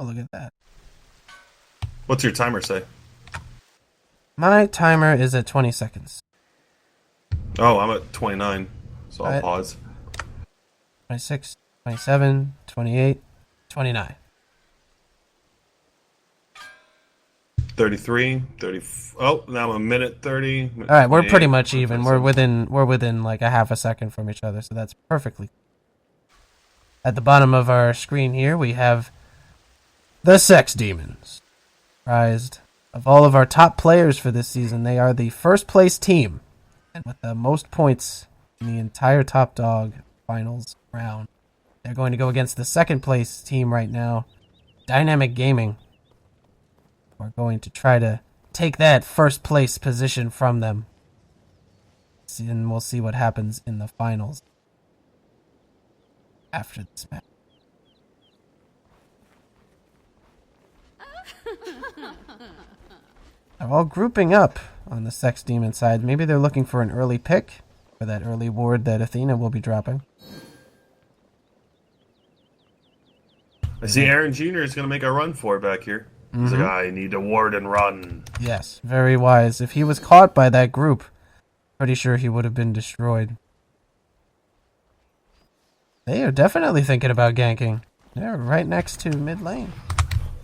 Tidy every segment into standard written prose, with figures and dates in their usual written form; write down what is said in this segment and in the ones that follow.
Oh, look at that. What's your timer say? My timer is at 20 seconds. Oh, I'm at 29, so I'll pause. 26, 27, 28, 29. 33, 30. Oh, now I'm a minute 30. All right, we're pretty much even. We're within like a half a second from each other, so that's perfectly. At the bottom of our screen here, we have the Sex Demons. Comprised of all of our top players for this season, they are the first place team, and with the most points in the entire Top Dog finals round. They're going to go against the second place team right now, Dynamic Gaming. We're going to try to take that first place position from them. And we'll see what happens in the finals after this match. They're all grouping up on the Sex Demon side. Maybe they're looking for an early pick for that early ward that Athena will be dropping. I see Aaron Jr. is going to make a run for it back here. He's like, I need to ward and run. Yes, very wise. If he was caught by that group, pretty sure he would have been destroyed. They are definitely thinking about ganking. They're right next to mid lane.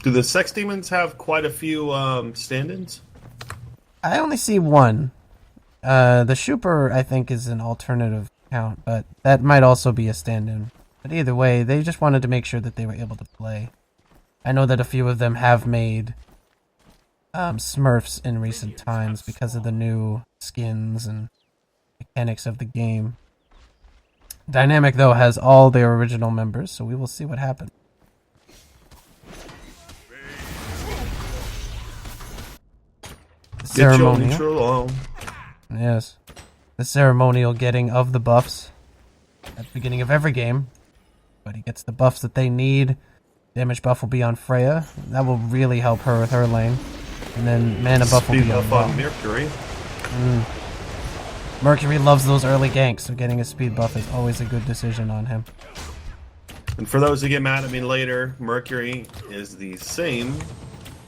Do the Sex Demons have quite a few stand-ins? I only see one. The Shooper, I think, is an alternative count, but that might also be a stand-in. But either way, they just wanted to make sure that they were able to play. I know that a few of them have made Smurfs in recent times because of the new skins and mechanics of the game. Dynamic, though, has all their original members, so we will see what happens. Ceremonial. Yes. The ceremonial getting of the buffs at the beginning of every game. But he gets the buffs that they need. Damage buff will be on Freya. That will really help her with her lane. And then mana buff will be on Mercury. Mercury loves those early ganks, so getting a speed buff is always a good decision on him. And for those who get mad at me later, Mercury is the same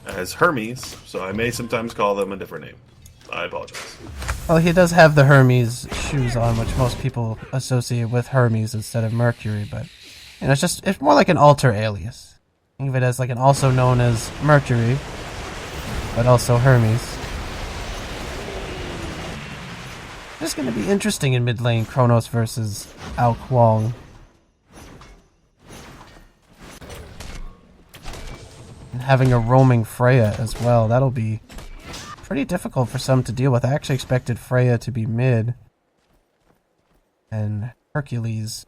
as Hermes, so I may sometimes call them a different name. I apologize. Well, he does have the Hermes shoes on, which most people associate with Hermes instead of Mercury, but you know, it's more like an alter alias. Think of it as like an also known as Mercury, but also Hermes. This is going to be interesting in mid lane, Kronos versus Ao Kwong. And having a roaming Freya as well, that'll be pretty difficult for some to deal with. I actually expected Freya to be mid, and Hercules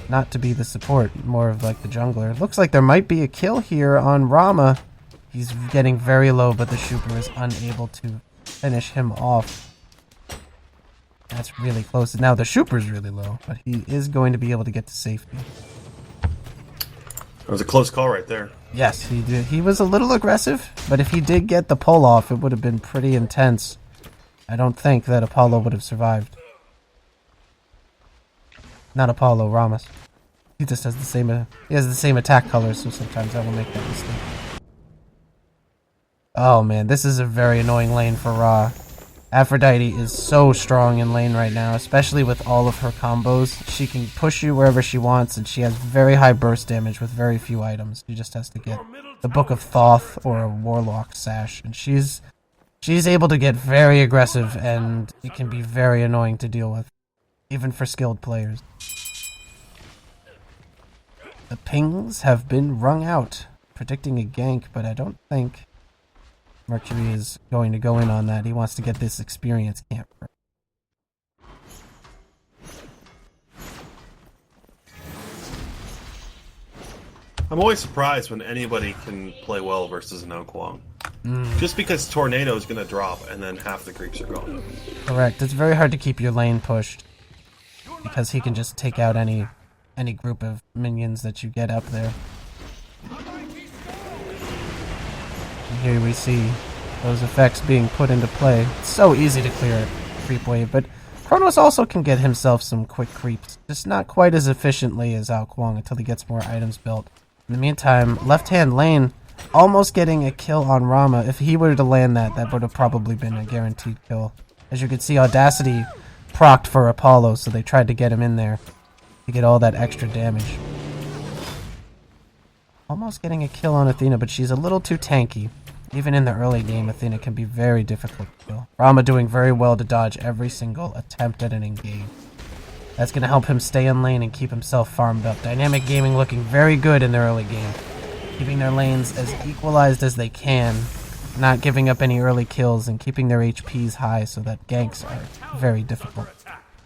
not to be the support, more of like the jungler. Looks like there might be a kill here on Rama. He's getting very low, but the Shooper is unable to finish him off. That's really close. Now the Shooper's really low, but he is going to be able to get to safety. It was a close call right there. Yes, he did. He was a little aggressive, but if he did get the pull off, it would have been pretty intense. I don't think that Apollo would have survived. Not Apollo, Ramos. He just has the same. He has the same attack colors, so sometimes I will make that mistake. Oh man, this is a very annoying lane for Ra. Aphrodite is so strong in lane right now, especially with all of her combos. She can push you wherever she wants, and she has very high burst damage with very few items. She just has to get the Book of Thoth or a Warlock Sash, and she's able to get very aggressive, and it can be very annoying to deal with, even for skilled players. The pings have been rung out, predicting a gank, but I don't think Mercury is going to go in on that. He wants to get this experience camp. I'm always surprised when anybody can play well versus an Ao Kwong. Just because Tornado is going to drop and then half the creeps are gone. Correct. It's very hard to keep your lane pushed because he can just take out any group of minions that you get up there. And here we see those effects being put into play. It's so easy to clear a creep wave, but Kronos also can get himself some quick creeps, just not quite as efficiently as Ao Kwong until he gets more items built. In the meantime, left-hand lane almost getting a kill on Rama. If he were to land that, that would have probably been a guaranteed kill. As you can see, Audacity procced for Apollo, so they tried to get him in there to get all that extra damage. Almost getting a kill on Athena, but she's a little too tanky. Even in the early game, Athena can be very difficult to kill. Rama doing very well to dodge every single attempt at an engage. That's going to help him stay in lane and keep himself farmed up. Dynamic Gaming looking very good in the early game. Keeping their lanes as equalized as they can. Not giving up any early kills and keeping their HPs high so that ganks are very difficult.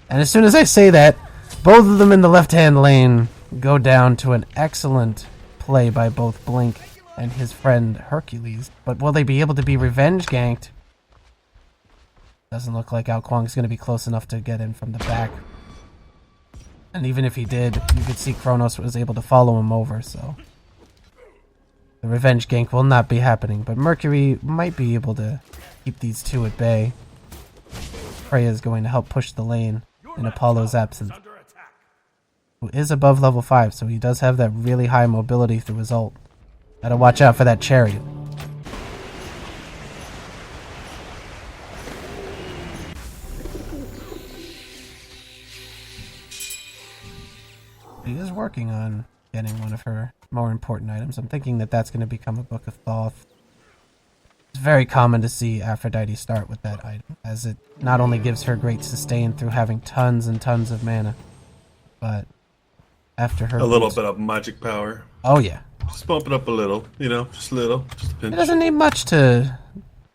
And as soon as I say that, both of them in the left-hand lane go down to an excellent play by both Blink and his friend Hercules. But will they be able to be revenge ganked? Doesn't look like Ao Kuang's going to be close enough to get in from the back. And even if he did, you could see Kronos was able to follow him over, so the revenge gank will not be happening. But Mercury might be able to keep these two at bay. Freya is going to help push the lane in Apollo's absence, who is above level 5, so he does have that really high mobility through his ult. Gotta watch out for that chariot. He is working on getting one of her more important items. I'm thinking that that's going to become a Book of Thoth. It's very common to see Aphrodite start with that item, as it not only gives her great sustain through having tons and tons of mana, but after her... A little bit of magic power. Oh, yeah. Just bump it up a little, just a little. Just a pinch. It doesn't need much to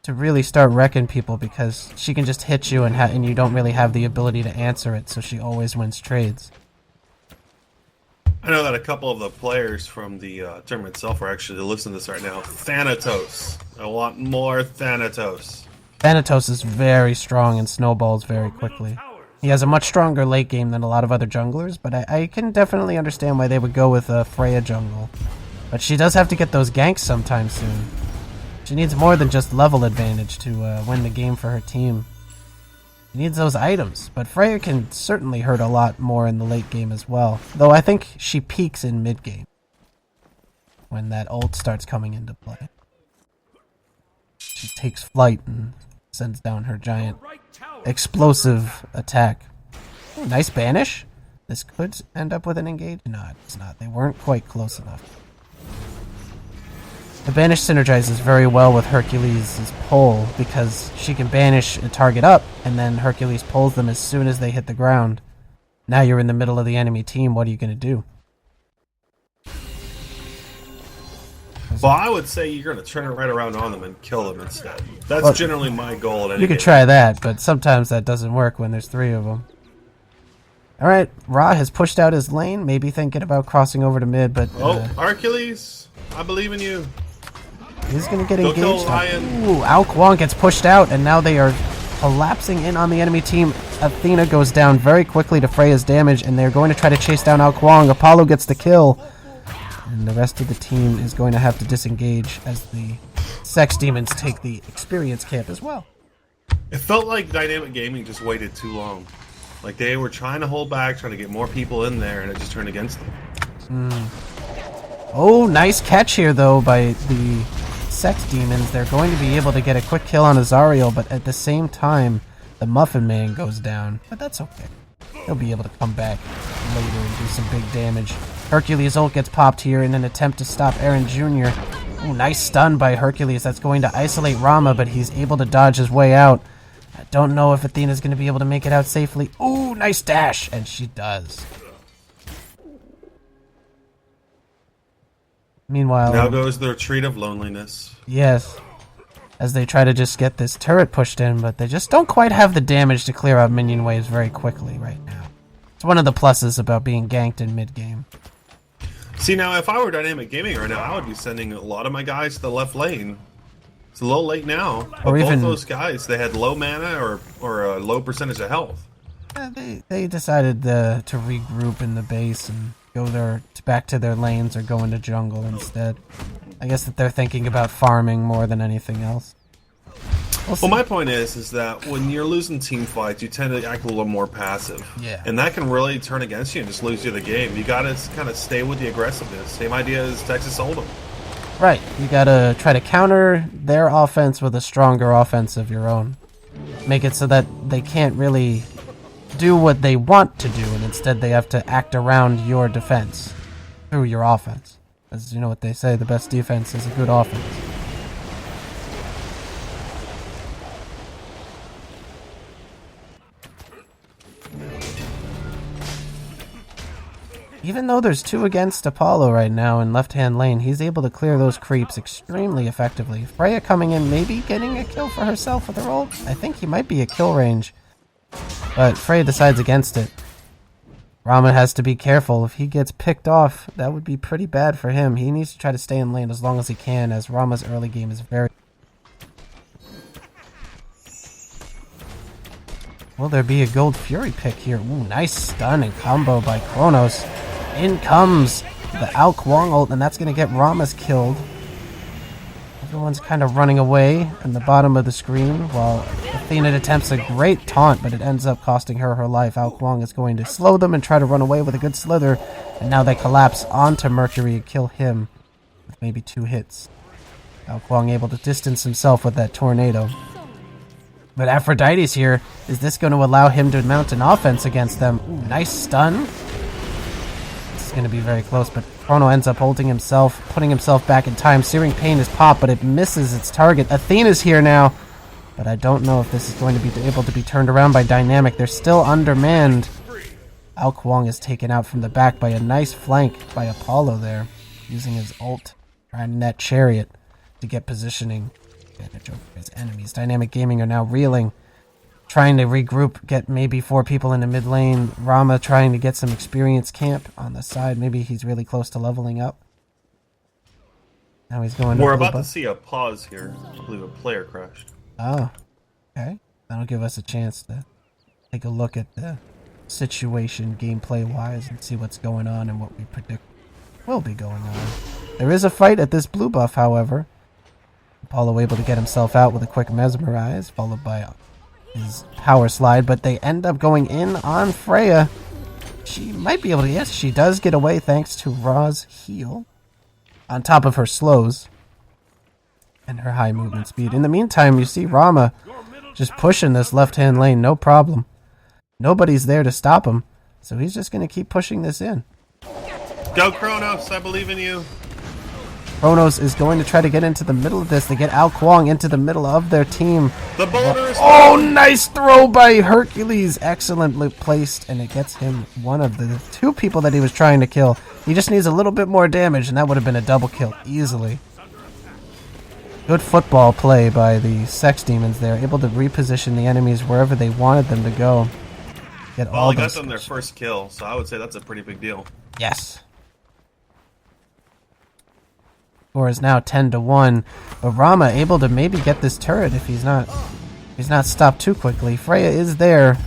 really start wrecking people, because she can just hit you and you don't really have the ability to answer it, so she always wins trades. I know that a couple of the players from the tournament itself are actually listening to this right now. Thanatos. I want more Thanatos. Thanatos is very strong and snowballs very quickly. He has a much stronger late game than a lot of other junglers, but I can definitely understand why they would go with a Freya jungle. But she does have to get those ganks sometime soon. She needs more than just level advantage to win the game for her team. She needs those items, but Freya can certainly hurt a lot more in the late game as well. Though I think she peaks in mid game, when that ult starts coming into play. She takes flight and sends down her giant explosive attack. Ooh, nice banish. This could end up with an engage. No, it's not. They weren't quite close enough. The banish synergizes very well with Hercules' pull, because she can banish a target up, and then Hercules pulls them as soon as they hit the ground. Now you're in the middle of the enemy team, what are you going to do? Well, I would say you're going to turn it right around on them and kill them instead. That's generally my goal. You could try that, but sometimes that doesn't work when there's 3 of them. Alright, Ra has pushed out his lane, maybe thinking about crossing over to mid, but... Hercules, I believe in you. He's going to get engaged. Ooh, Ao Kuang gets pushed out, and now they are collapsing in on the enemy team. Athena goes down very quickly to Freya's damage, and they're going to try to chase down Ao Kuang. Apollo gets the kill, and the rest of the team is going to have to disengage as the Sex Demons take the experience camp as well. It felt like Dynamic Gaming just waited too long. Like they were trying to hold back, trying to get more people in there, and it just turned against them. Oh, nice catch here, though, by the Sex Demons. They're going to be able to get a quick kill on Azariel, but at the same time, the Muffin Man goes down. But that's okay. He'll be able to come back later and do some big damage. Hercules' ult gets popped here in an attempt to stop Aaron Jr. Oh, nice stun by Hercules. That's going to isolate Rama, but he's able to dodge his way out. I don't know if Athena's going to be able to make it out safely. Oh, nice dash! And she does. Meanwhile... Now goes the retreat of loneliness. Yes. As they try to just get this turret pushed in, but they just don't quite have the damage to clear out minion waves very quickly right now. It's one of the pluses about being ganked in mid-game. See, now, if I were Dynamic Gaming right now, I would be sending a lot of my guys to the left lane. It's a little late now. But Or even both those guys, they had low mana or a low percentage of health. Yeah, they decided to regroup in the base and go back to their lanes or go into jungle instead. I guess that they're thinking about farming more than anything else. Well, my point is that when you're losing team fights, you tend to act a little more passive. Yeah. And that can really turn against you and just lose you the game. You gotta kind of stay with the aggressiveness. Same idea as Texas Hold'em. Right. You gotta try to counter their offense with a stronger offense of your own. Make it so that they can't really do what they want to do, and instead they have to act around your defense through your offense. As you know what they say, the best defense is a good offense. Even though there's 2 against Apollo right now in left-hand lane, he's able to clear those creeps extremely effectively. Freya coming in, maybe getting a kill for herself with her ult. I think he might be at kill range, but Freya decides against it. Rama has to be careful. If he gets picked off, that would be pretty bad for him. He needs to try to stay in lane as long as he can, as Rama's early game is very... Will there be a Gold Fury pick here? Ooh, nice stun and combo by Kronos. In comes the Ao Kuang ult, and that's going to get Rama's killed. Everyone's kind of running away in the bottom of the screen while Athena attempts a great taunt, but it ends up costing her her life. Ao Kuang is going to slow them and try to run away with a good slither, and now they collapse onto Mercury and kill him with maybe 2 hits. Ao Kuang able to distance himself with that tornado. But Aphrodite's here. Is this going to allow him to mount an offense against them? Ooh, nice stun. This is going to be very close, but Chrono ends up holding himself, putting himself back in time. Searing Pain is popped, but it misses its target. Athena's here now, but I don't know if this is going to be able to be turned around by Dynamic. They're still undermanned. Ao Kuang is taken out from the back by a nice flank by Apollo there, using his ult, trying that chariot to get positioning. Advantage over his enemies. Dynamic Gaming are now reeling, trying to regroup, get maybe 4 people in the mid lane. Rama trying to get some experience camp on the side. Maybe he's really close to leveling up. Now he's going. We're about to see a pause here. I believe a player crashed. Oh, okay. That'll give us a chance to take a look at the situation gameplay wise and see what's going on and what we predict will be going on. There is a fight at this blue buff, however. Apollo able to get himself out with a quick mesmerize, followed by his power slide, but they end up going in on Freya. She might be able to, yes, she does get away thanks to Ra's heal, on top of her slows and her high movement speed. In the meantime, you see Rama just pushing this left-hand lane, no problem. Nobody's there to stop him, so he's just going to keep pushing this in. Go Kronos, I believe in you. Kronos is going to try to get into the middle of this. They get Ao Kuang into the middle of their team. The boulder is... Oh, nice throw by Hercules. Excellently placed, and it gets him one of the 2 people that he was trying to kill. He just needs a little bit more damage, and that would have been a double kill easily. Good football play by the Sex Demons there, able to reposition the enemies wherever they wanted them to go. Get all they got them their first kill, so I would say that's a pretty big deal. Yes. Score is now 10-1, but Rama able to maybe get this turret if he's not stopped too quickly. Freya is there.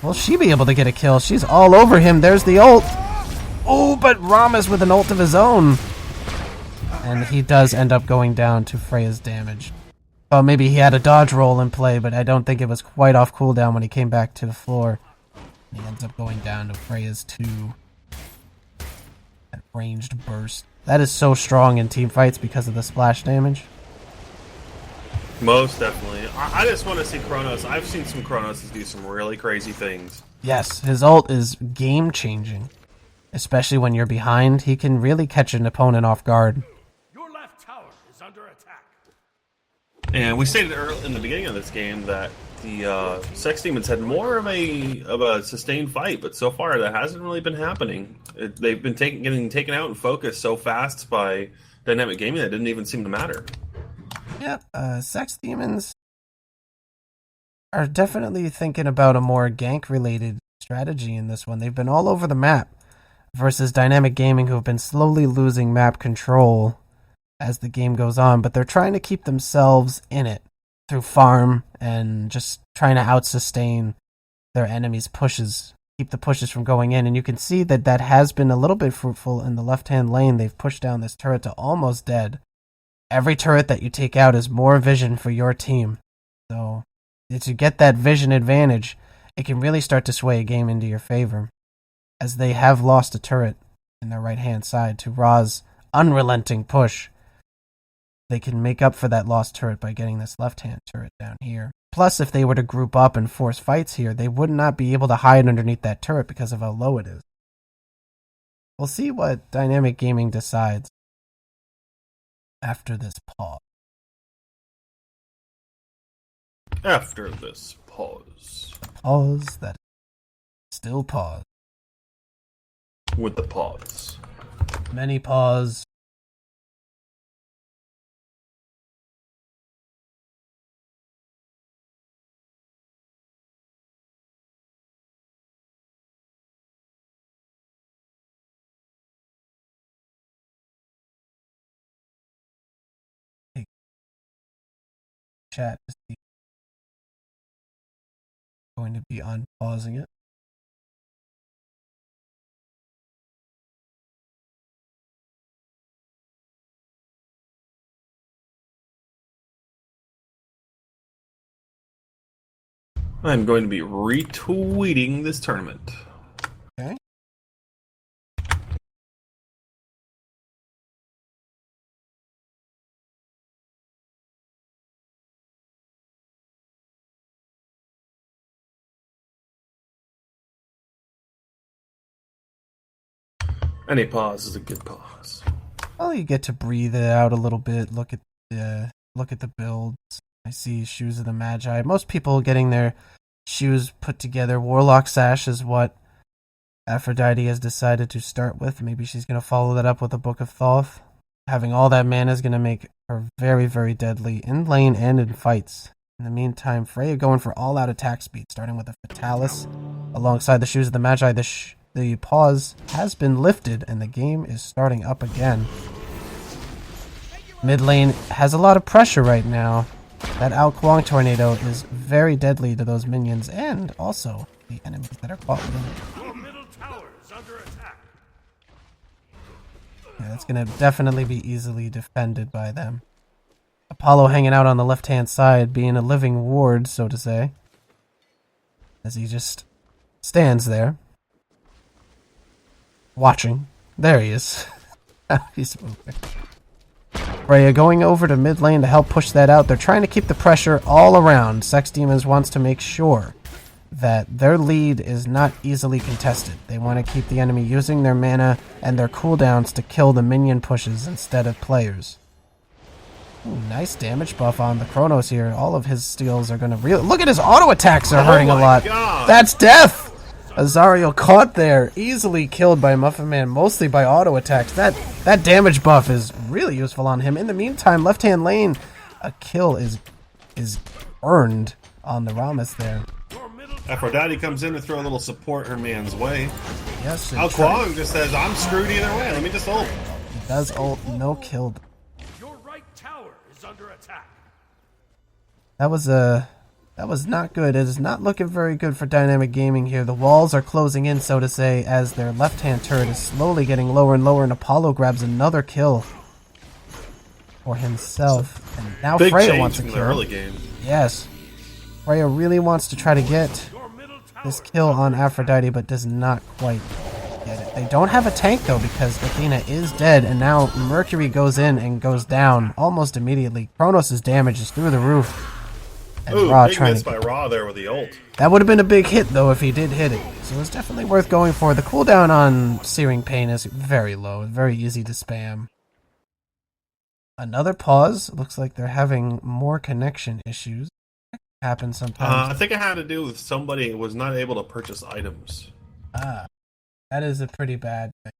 Will she be able to get a kill? She's all over him. There's the ult. Oh, but Rama's with an ult of his own. And he does end up going down to Freya's damage. Well, maybe he had a dodge roll in play, but I don't think it was quite off cooldown when he came back to the floor. He ends up going down to Freya's 2. That ranged burst. That is so strong in team fights because of the splash damage. Most definitely. I just want to see Kronos. I've seen some Kronos do some really crazy things. Yes, his ult is game-changing. Especially when you're behind, he can really catch an opponent off guard. Your left tower is under attack. And we stated early in the beginning of this game that the Sex Demons had more of a sustained fight, but so far that hasn't really been happening. They've been getting taken out and focused so fast by Dynamic Gaming that it didn't even seem to matter. Yep, Sex Demons are definitely thinking about a more gank-related strategy in this one. They've been all over the map versus Dynamic Gaming, who have been slowly losing map control as the game goes on, but they're trying to keep themselves in it through farm and just trying to out-sustain their enemies' pushes, keep the pushes from going in. And you can see that that has been a little bit fruitful in the left-hand lane. They've pushed down this turret to almost dead. every turret that you take out is more vision for your team. So, to get that vision advantage, it can really start to sway a game into your favor, as they have lost a turret in their right-hand side to Ra's unrelenting push. They can make up for that lost turret by getting this left-hand turret down here. Plus, if they were to group up and force fights here, they would not be able to hide underneath that turret because of how low it is. We'll see what Dynamic Gaming decides after this pause. After this pause. Pause that still pause. With the pause. Many pause. Chat to see. Going to be unpausing it. I'm going to be retweeting this tournament. Okay. Any pause is a good pause. Well, you get to breathe it out a little bit. Look at the builds. I see Shoes of the Magi. Most people getting their shoes put together. Warlock Sash is what Aphrodite has decided to start with. Maybe she's going to follow that up with a Book of Thoth. Having all that mana is going to make her very, very deadly in lane and in fights. In the meantime, Freya going for all-out attack speed, starting with a Fatalis alongside the Shoes of the Magi. The pause has been lifted, and the game is starting up again. Mid lane has a lot of pressure right now. That Ao Kuang tornado is very deadly to those minions, and also the enemies that are caught within it. Your middle tower is under attack. Yeah, that's going to definitely be easily defended by them. Apollo hanging out on the left-hand side, being a living ward, so to say, as he just stands there. Watching. There he is. He's moving. Freya going over to mid lane to help push that out. They're trying to keep the pressure all around. Sex Demons wants to make sure that their lead is not easily contested. They want to keep the enemy using their mana and their cooldowns to kill the minion pushes instead of players. Ooh, nice damage buff on the Chronos here. All of his steals are going to really... Look at his auto attacks are hurting a lot. God. That's death! Azariel caught there, easily killed by Muffin Man, mostly by auto attacks. That damage buff is really useful on him. In the meantime, left-hand lane, a kill is earned on the Rammus there. Aphrodite comes in to throw a little support her man's way. Yes, Ao Kuang just says, I'm screwed either way. Let me just ult. he does ult, no kill. Your right tower is under attack. That was not good. It is not looking very good for Dynamic Gaming here. The walls are closing in, so to say, as their left-hand turret is slowly getting lower and lower, and Apollo grabs another kill for himself. And now Big Freya change wants a from the kill. early game. Yes. Freya really wants to try to get Your middle tower this kill on Aphrodite, but does not quite get it. They don't have a tank, though, because Athena is dead, and now Mercury goes in and goes down almost immediately. Kronos' damage is through the roof. And Ooh, Ra big trying miss to... by Ra there with the ult. That would have been a big hit, though, if he did hit it. So it's definitely worth going for. The cooldown on Searing Pain is very low, very easy to spam. Another pause. Looks like they're having more connection issues. Happen sometimes. I think it had to do with somebody who was not able to purchase items. Ah, that is a pretty bad thing.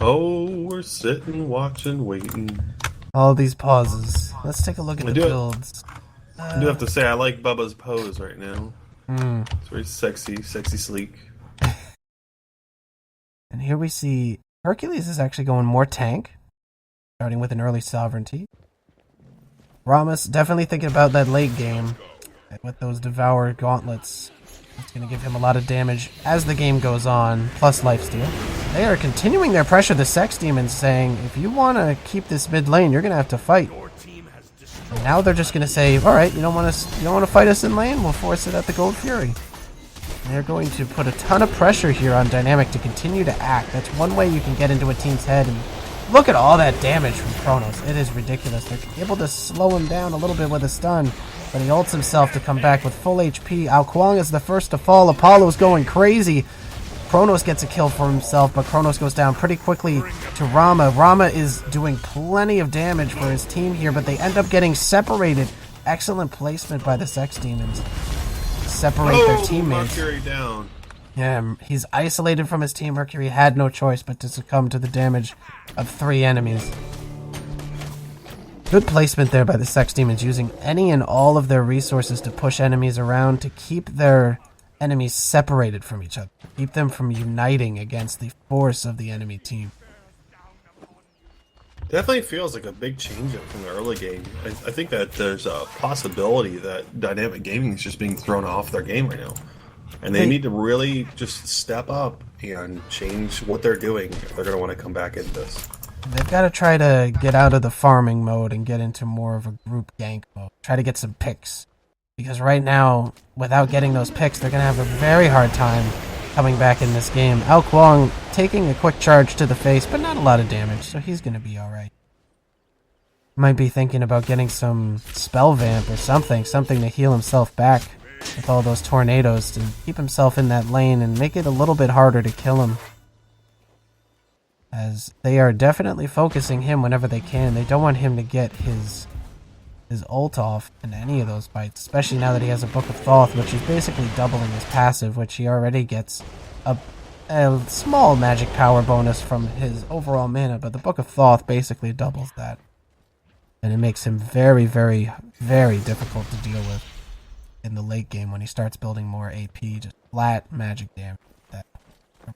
Oh, we're sitting, watching, waiting. All these pauses. Let's take a look at the Do it. builds. I do have to say, I like Bubba's pose right now. Hmm. It's very sexy, sleek. And here we see Hercules is actually going more tank, starting with an early sovereignty. Ramos definitely thinking about that late game with those Devour gauntlets. It's going to give him a lot of damage as the game goes on, plus lifesteal. They are continuing their pressure, the Sex Demons, saying, if you want to keep this mid lane, you're going to have to fight. And now they're just going to say, alright, you don't want to fight us in lane? We'll force it at the Gold Fury. And they're going to put a ton of pressure here on Dynamic to continue to act. That's one way you can get into a team's head. And look at all that damage from Kronos. It is ridiculous. They're able to slow him down a little bit with a stun, but he ults himself to come back with full HP. Ao Kuang is the first to fall. Apollo's going crazy. Kronos gets a kill for himself, but Kronos goes down pretty quickly to Rama. Rama is doing plenty of damage for his team here, but they end up getting separated. Excellent placement by the Sex Demons. Separate their teammates. Mercury down. Yeah, he's isolated from his team. Mercury had no choice but to succumb to the damage of 3 enemies. Good placement there by the Sex Demons, using any and all of their resources to push enemies around to keep their enemies separated from each other. Keep them from uniting against the force of the enemy team. Definitely feels like a big change up from the early game. I think that there's a possibility that Dynamic Gaming is just being thrown off their game right now. And they need to really just step up and change what they're doing if they're going to want to come back into this. They've got to try to get out of the farming mode and get into more of a group gank mode. Try to get some picks. Because right now, without getting those picks, they're going to have a very hard time coming back in this game. Ao Kuang taking a quick charge to the face, but not a lot of damage, so he's going to be alright. Might be thinking about getting some spell vamp or something to heal himself back with all those tornadoes to keep himself in that lane and make it a little bit harder to kill him. As they are definitely focusing him whenever they can. They don't want him to get his ult off in any of those fights, especially now that he has a Book of Thoth, which is basically doubling his passive, which he already gets a small magic power bonus from his overall mana, but the Book of Thoth basically doubles that. And it makes him very, very, very difficult to deal with in the late game when he starts building more AP, just flat magic damage. That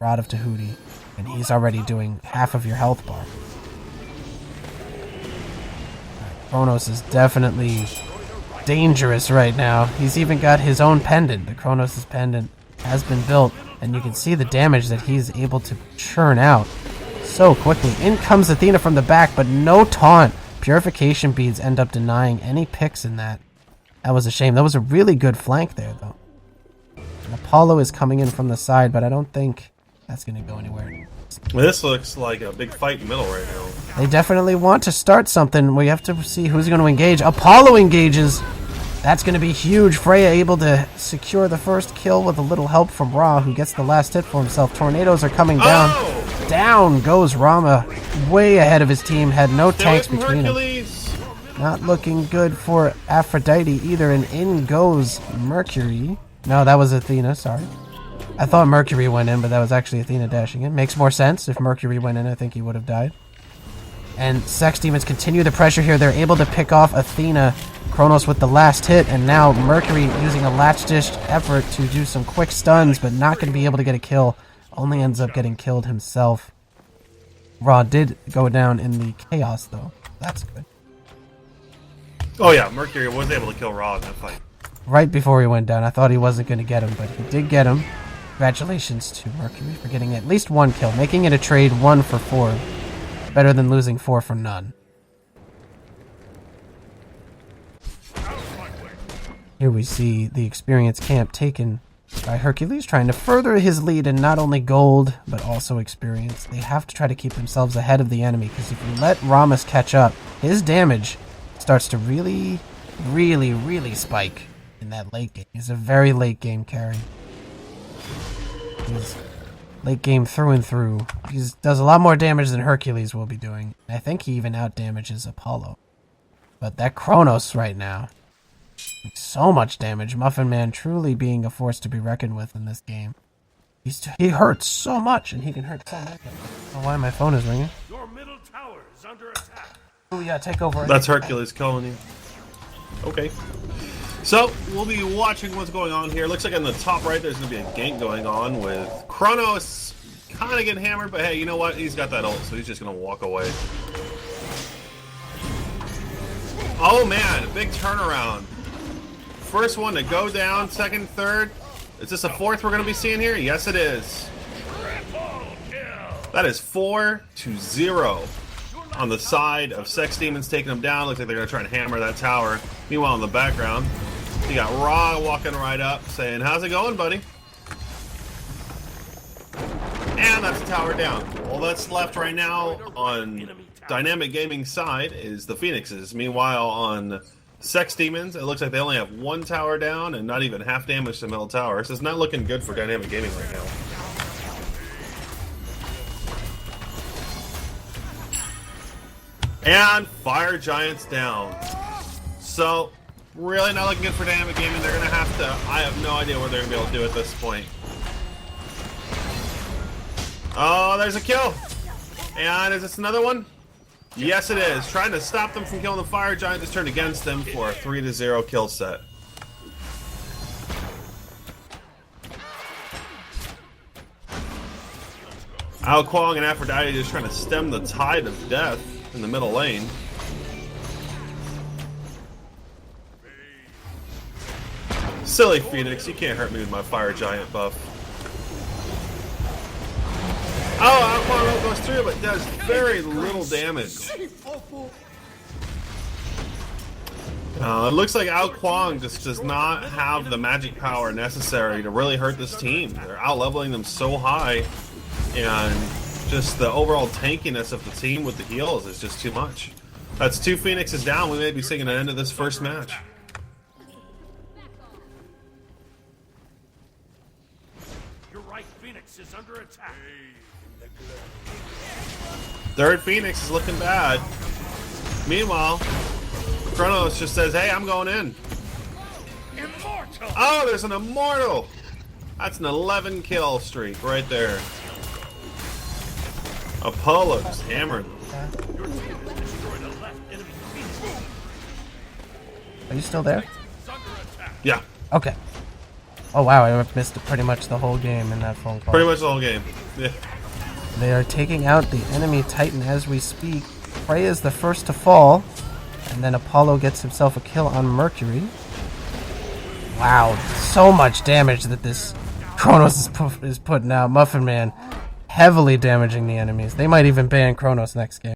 Rod of Tahuti, and he's already doing half of your health bar. Kronos is definitely dangerous right now. He's even got his own pendant. The Kronos' pendant has been built, and you can see the damage that he's able to churn out so quickly. In comes Athena from the back, but no taunt. Purification beads end up denying any picks in that. That was a shame. That was a really good flank there, though. And Apollo is coming in from the side, but I don't think that's going to go anywhere. Well, this looks like a big fight in the middle right now. They definitely want to start something. We have to see who's going to engage. Apollo engages. That's going to be huge. Freya able to secure the first kill with a little help from Ra, who gets the last hit for himself. Tornadoes are coming down. Oh! Down goes Rama. Way ahead of his team. Had no tanks between Hercules. them. Not looking good for Aphrodite either. And in goes Mercury. No, that was Athena. Sorry. I thought Mercury went in, but that was actually Athena dashing in. Makes more sense. If Mercury went in, I think he would have died. And Sex Demons continue the pressure here. They're able to pick off Athena. Kronos with the last hit, and now Mercury using a latch-dished effort to do some quick stuns, but not going to be able to get a kill. Only ends up getting killed himself. Ra did go down in the chaos, though. That's good. Oh yeah, Mercury was able to kill Ra in that fight. Right before he went down, I thought he wasn't going to get him, but he did get him. Congratulations to Mercury for getting at least one kill, making it a trade 1 for 4. Better than losing 4 for none. Here we see the experience camp taken by Hercules, trying to further his lead in not only gold, but also experience. They have to try to keep themselves ahead of the enemy, because if you let Ramos catch up, his damage starts to really, really, really spike in that late game. He's a very late game carry. He's late game through and through. He does a lot more damage than Hercules will be doing. I think he even out damages Apollo. But that Kronos right now, so much damage. Muffin Man truly being a force to be reckoned with in this game. He hurts so much, and he can hurt so much. I don't know why my phone is ringing. Your middle tower is under attack. Oh yeah, take over. That's Hercules calling you. Okay. So, we'll be watching what's going on here. Looks like on the top right there's going to be a gank going on with Kronos kind of getting hammered, but hey, you know what? He's got that ult, so he's just going to walk away. Oh man, big turnaround. First one to go down, second, third. Is this a fourth we're going to be seeing here? Yes, it is. That is 4-0 on the side of Sex Demons taking them down. Looks like they're going to try and hammer that tower. Meanwhile, in the background, you got Ra walking right up saying, how's it going, buddy? And that's the tower down. All that's left right now on Dynamic Gaming's side is the Phoenixes. Meanwhile, on Sex Demons, it looks like they only have one tower down and not even half damage to middle tower. So it's not looking good for Dynamic Gaming right now. And Fire Giant's down. So, really not looking good for Dynamic Gaming. They're going to have to... I have no idea what they're going to be able to do at this point. Oh, there's a kill. And is this another one? Yes, it is. Trying to stop them from killing the Fire Giant just turned against them for a 3-0 kill set. Ao Kuang and Aphrodite just trying to stem the tide of death in the middle lane. Silly Phoenix, you can't hurt me with my Fire Giant buff. Oh, Ao Kuang goes through, but does very little damage. It looks like Ao Kuang just does not have the magic power necessary to really hurt this team. They're out-leveling them so high, and just the overall tankiness of the team with the heals is just too much. That's 2 Phoenixes down. We may be seeing an end to this first match. Your right Phoenix is under attack. Third Phoenix is looking bad. Meanwhile, Kronos just says, hey, I'm going in. Immortal. Oh, there's an Immortal. That's an 11 kill streak right there. Apollo just hammered. Your team has destroyed a left enemy Phoenix. Are you still there? Is under attack. Yeah, Okay. Oh wow, I missed pretty much the whole game in that phone call. pretty much the whole game. Yeah. They are taking out the enemy Titan as we speak. Prey is the first to fall, and then Apollo gets himself a kill on Mercury. Wow, so much damage that this Kronos is putting out. Muffin Man heavily damaging the enemies. They might even ban Kronos next game.